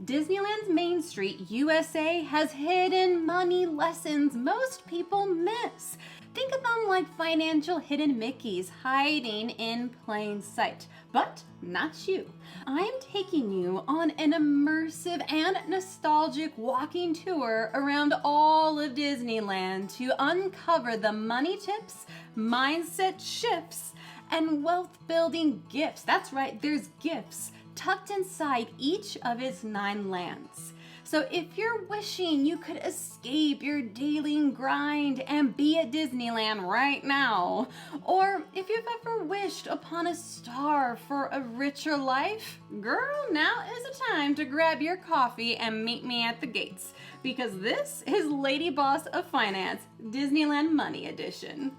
Disneyland's Main Street, USA has hidden money lessons most people miss. Think of them like financial hidden Mickeys hiding in plain sight. But not you. I'm taking you on an immersive and nostalgic walking tour around all of Disneyland to uncover the money tips, mindset shifts, and wealth building gifts. That's right, there's gifts tucked inside each of its 9 lands. So if you're wishing you could escape your daily grind and be at Disneyland right now, or if you've ever wished upon a star for a richer life, girl, now is the time to grab your coffee and meet me at the gates, because this is Lady Boss of Finance, Disneyland Money Edition.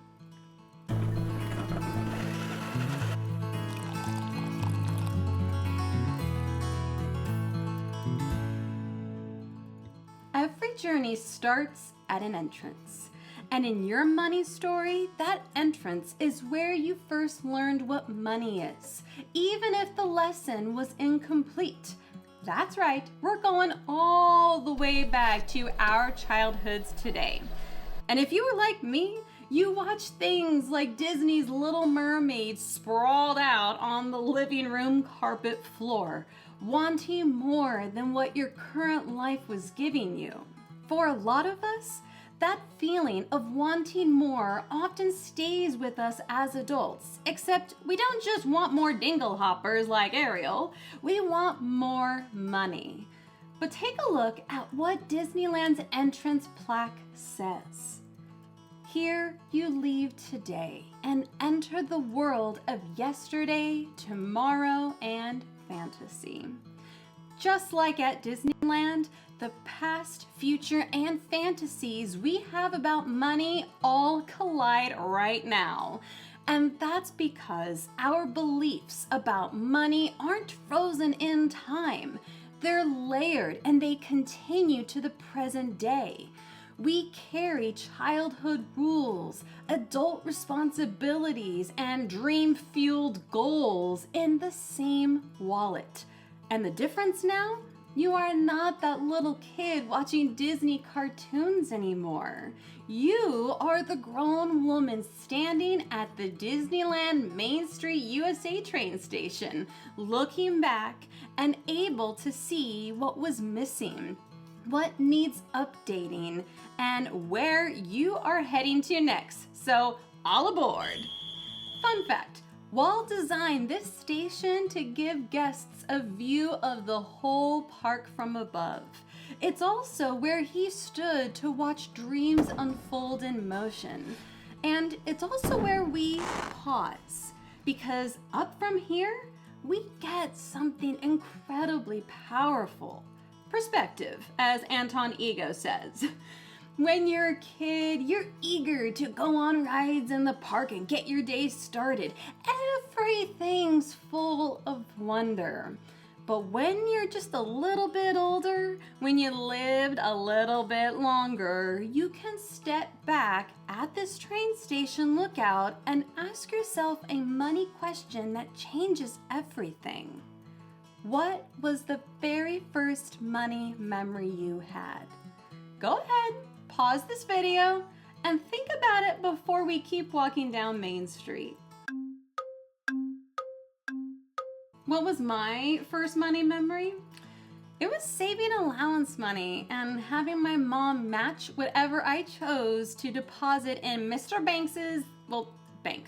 Every journey starts at an entrance. And in your money story, that entrance is where you first learned what money is, even if the lesson was incomplete. That's right, we're going all the way back to our childhoods today. And if you were like me, you watched things like Disney's Little Mermaid sprawled out on the living room carpet floor, wanting more than what your current life was giving you. For a lot of us, that feeling of wanting more often stays with us as adults, except we don't just want more dingle hoppers like Ariel, we want more money. But take a look at what Disneyland's entrance plaque says. Here you leave today and enter the world of yesterday, tomorrow, and fantasy. Just like at Disneyland, the past, future, and fantasies we have about money all collide right now. And that's because our beliefs about money aren't frozen in time. They're layered and they continue to the present day. We carry childhood rules, adult responsibilities, and dream-fueled goals in the same wallet. And the difference now? You are not that little kid watching Disney cartoons anymore. You are the grown woman standing at the Disneyland Main Street, USA train station, looking back and able to see what was missing, what needs updating, and where you are heading to next. So, all aboard! Fun fact, Walt designed this station to give guests a view of the whole park from above. It's also where he stood to watch dreams unfold in motion. And it's also where we pause, because up from here, we get something incredibly powerful. Perspective, as Anton Ego says. When you're a kid, you're eager to go on rides in the park and get your day started. Everything's full of wonder. But when you're just a little bit older, when you lived a little bit longer, you can step back at this train station lookout and ask yourself a money question that changes everything. What was the very first money memory you had? Go ahead, pause this video, and think about it before we keep walking down Main Street. What was my first money memory? It was saving allowance money and having my mom match whatever I chose to deposit in Mr. Banks's, bank.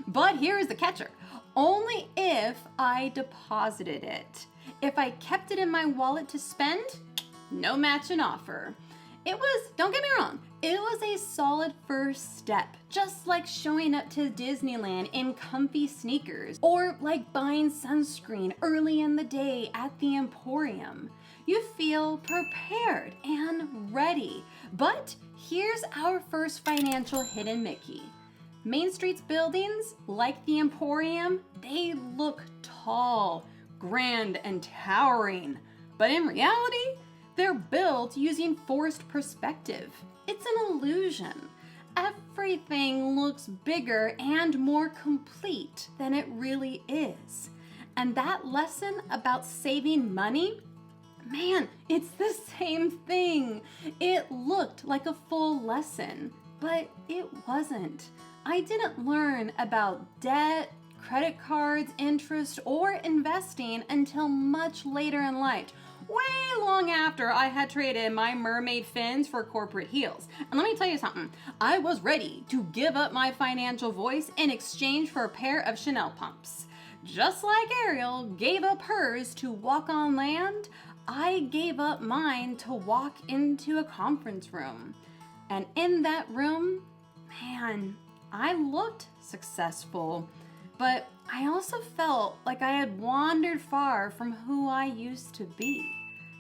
But here's the catcher. Only if I deposited it. If I kept it in my wallet to spend, no matching offer. It was, don't get me wrong, it was a solid first step, just like showing up to Disneyland in comfy sneakers, or like buying sunscreen early in the day at the Emporium. You feel prepared and ready. But here's our first financial hidden Mickey. Main Street's buildings, like the Emporium, they look tall, grand, and towering. But in reality, they're built using forced perspective. It's an illusion. Everything looks bigger and more complete than it really is. And that lesson about saving money, man, it's the same thing. It looked like a full lesson, but it wasn't. I didn't learn about debt, credit cards, interest, or investing until much later in life, way long after I had traded my mermaid fins for corporate heels. And let me tell you something, I was ready to give up my financial voice in exchange for a pair of Chanel pumps. Just like Ariel gave up hers to walk on land, I gave up mine to walk into a conference room. And in that room, man, I looked successful, but I also felt like I had wandered far from who I used to be.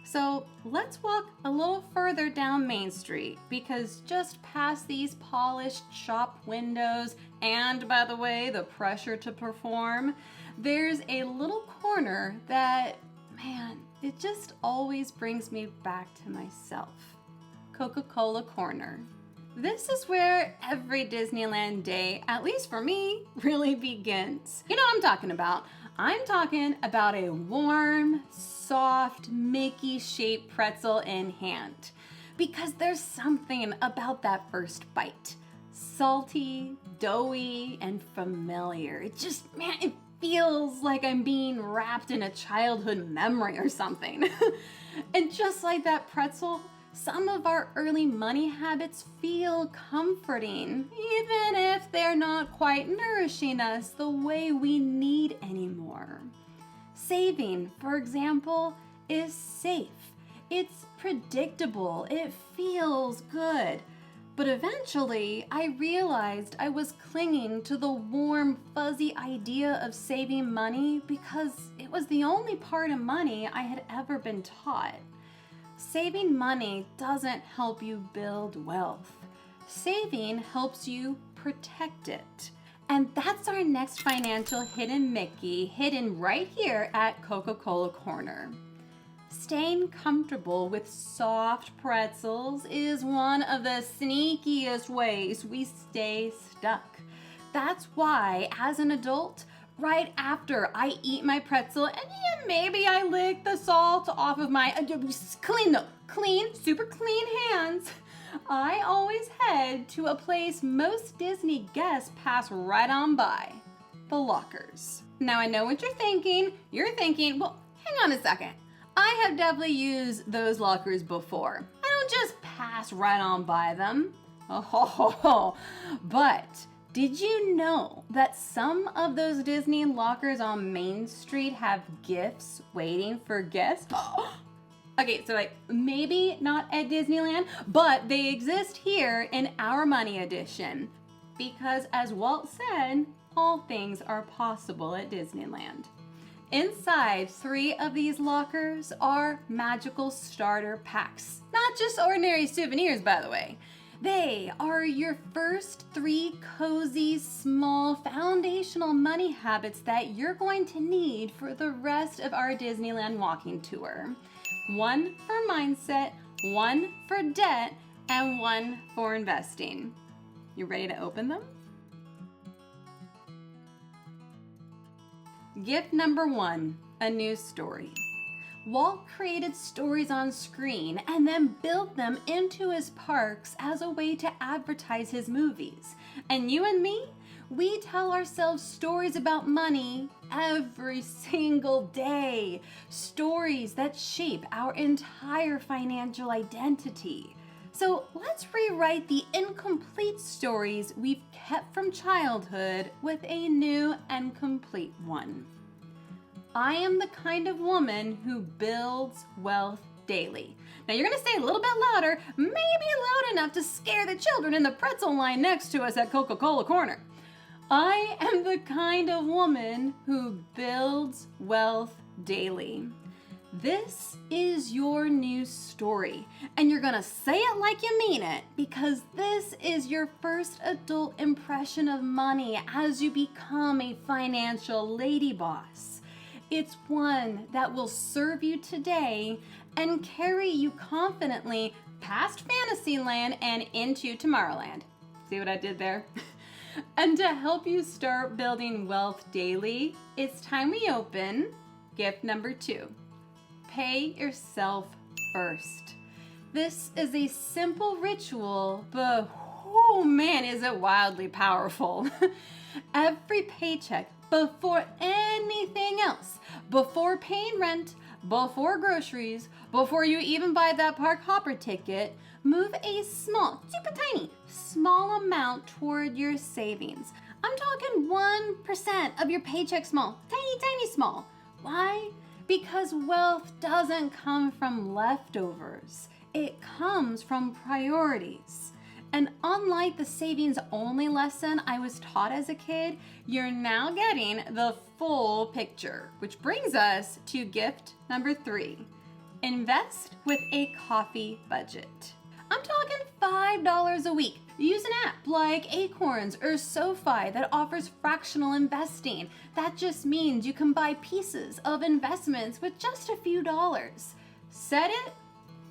So let's walk a little further down Main Street, because just past these polished shop windows, and by the way, the pressure to perform, there's a little corner that, man, it just always brings me back to myself. Coca-Cola Corner. This is where every Disneyland day, at least for me, really begins. You know what I'm talking about. I'm talking about a warm, soft, Mickey-shaped pretzel in hand. Because there's something about that first bite. Salty, doughy, and familiar. It just, man, it feels like I'm being wrapped in a childhood memory or something. And just like that pretzel, some of our early money habits feel comforting, even if they're not quite nourishing us the way we need anymore. Saving, for example, is safe. It's predictable. It feels good. But eventually, I realized I was clinging to the warm, fuzzy idea of saving money because it was the only part of money I had ever been taught. Saving money doesn't help you build wealth. Saving helps you protect it. And that's our next financial hidden Mickey, hidden right here at Coca-Cola Corner. Staying comfortable with soft pretzels is one of the sneakiest ways we stay stuck. That's why, as an adult, right after I eat my pretzel, and yeah, maybe I lick the salt off of my super clean hands, I always head to a place most Disney guests pass right on by, the lockers. Now I know what you're thinking. You're thinking, well, hang on a second. I have definitely used those lockers before. I don't just pass right on by them. But did you know that some of those Disney lockers on Main Street have gifts waiting for guests? Okay, so like maybe not at Disneyland, but they exist here in Our Money Edition. Because as Walt said, all things are possible at Disneyland. Inside 3 of these lockers are magical starter packs. Not just ordinary souvenirs, by the way. They are your first 3 cozy, small, foundational money habits that you're going to need for the rest of our Disneyland walking tour. 1 for mindset, 1 for debt, and 1 for investing. You ready to open them? Gift number 1, a new story. Walt created stories on screen and then built them into his parks as a way to advertise his movies. And you and me, we tell ourselves stories about money every single day. Stories that shape our entire financial identity. So let's rewrite the incomplete stories we've kept from childhood with a new and complete one. I am the kind of woman who builds wealth daily. Now you're gonna say a little bit louder, maybe loud enough to scare the children in the pretzel line next to us at Coca-Cola Corner. I am the kind of woman who builds wealth daily. This is your new story, and you're gonna say it like you mean it, because this is your first adult impression of money as you become a financial lady boss. It's one that will serve you today and carry you confidently past Fantasyland and into Tomorrowland. See what I did there? And to help you start building wealth daily, it's time we open gift number 2. pay yourself first. This is a simple ritual, but oh man, is it wildly powerful. Every paycheck, before anything else, before paying rent, before groceries, before you even buy that park hopper ticket, move a small, super tiny, small amount toward your savings. I'm talking 1% of your paycheck small, tiny, tiny small. Why? Because wealth doesn't come from leftovers. It comes from priorities. And unlike the savings only lesson I was taught as a kid, you're now getting the full picture, which brings us to gift number 3. Invest with a coffee budget. I'm talking $5 a week. Use an app like Acorns or SoFi that offers fractional investing. That just means you can buy pieces of investments with just a few dollars. Set it,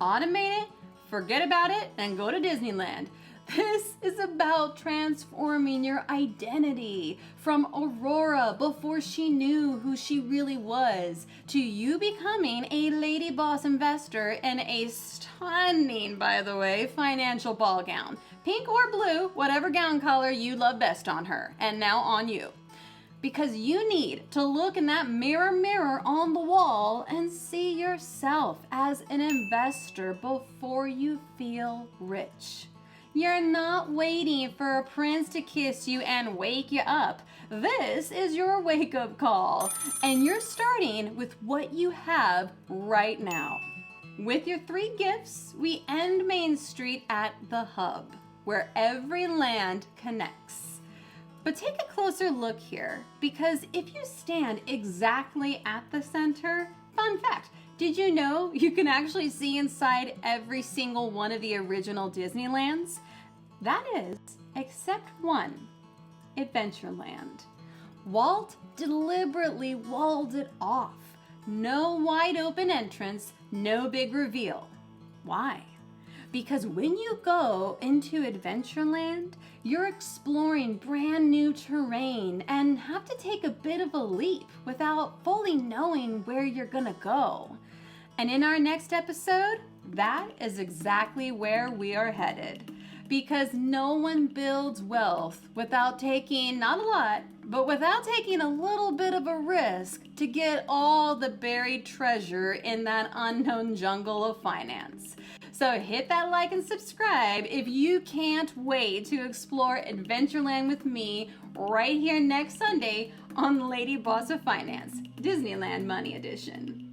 automate it, forget about it, and go to Disneyland. This is about transforming your identity from Aurora before she knew who she really was to you becoming a lady boss investor in a stunning, by the way, financial ball gown. Pink or blue, whatever gown color you love best on her. And now on you. Because you need to look in that mirror on the wall and see yourself as an investor before you feel rich. You're not waiting for a prince to kiss you and wake you up. This is your wake-up call, and you're starting with what you have right now. With your 3 gifts, we end Main Street at the hub, where every land connects. But take a closer look here, because if you stand exactly at the center, fun fact, did you know you can actually see inside every single one of the original Disneylands? That is, except one, Adventureland. Walt deliberately walled it off. No wide open entrance, no big reveal. Why? Because when you go into Adventureland, you're exploring brand new terrain and have to take a bit of a leap without fully knowing where you're gonna go. And in our next episode, that is exactly where we are headed. Because no one builds wealth without taking, not a lot, but without taking a little bit of a risk to get all the buried treasure in that unknown jungle of finance. So hit that like and subscribe if you can't wait to explore Adventureland with me right here next Sunday on Lady Boss of Finance, Disneyland Money Edition.